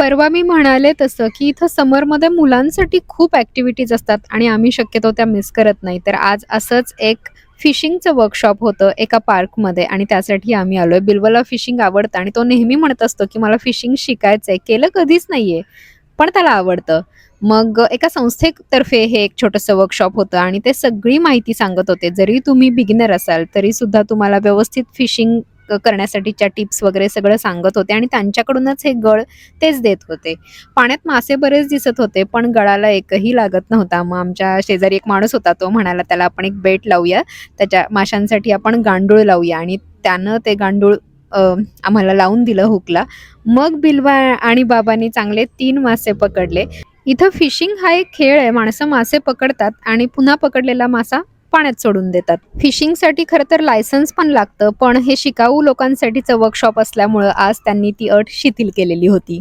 परवा मी म्हणाले तसं, की इथं समरमध्ये मुलांसाठी खूप ॲक्टिव्हिटीज असतात आणि आम्ही शक्यतो त्या मिस करत नाही. तर आज असंच एक फिशिंगचं वर्कशॉप होतं एका पार्कमध्ये आणि त्यासाठी आम्ही आलोय. बिल्वला फिशिंग आवडतं आणि तो नेहमी म्हणत असतो, की मला फिशिंग शिकायचंय. केलं कधीच नाहीये, पण त्याला आवडतं. मग एका संस्थेतर्फे हे एक छोटंसं वर्कशॉप होतं आणि ते सगळी माहिती सांगत होते. जरी तुम्ही बिगिनर असाल, तरीसुद्धा तुम्हाला व्यवस्थित फिशिंग करण्यासाठीच्या टिप्स वगैरे सगळं सांगत होते आणि त्यांच्याकडूनच हे गळ तेच देत होते. पाण्यात मासे बरेच दिसत होते, पण गळाला एकही लागत नव्हता. मग आमच्या शेजारी एक माणूस होता, तो म्हणाला, "त्याला आपण एक बेट लावूया. त्याच्या माशांसाठी आपण गांडूळ लावूया." आणि त्यानं ते गांडूळ अ, आम्हाला लावून दिलं हुकला. मग बिल्वा आणि बाबांनी चांगले 3 मासे पकडले. इथं फिशिंग हा एक खेळ आहे. माणसं मासे पकडतात आणि पुन्हा पकडलेला मासा पाण्यात सोडून देतात. फिशिंगसाठी खरं तर लायसन्स पण लागतं, पण हे शिकाऊ लोकांसाठीचं वर्कशॉप असल्यामुळं आज त्यांनी ती अट शिथिल केलेली होती.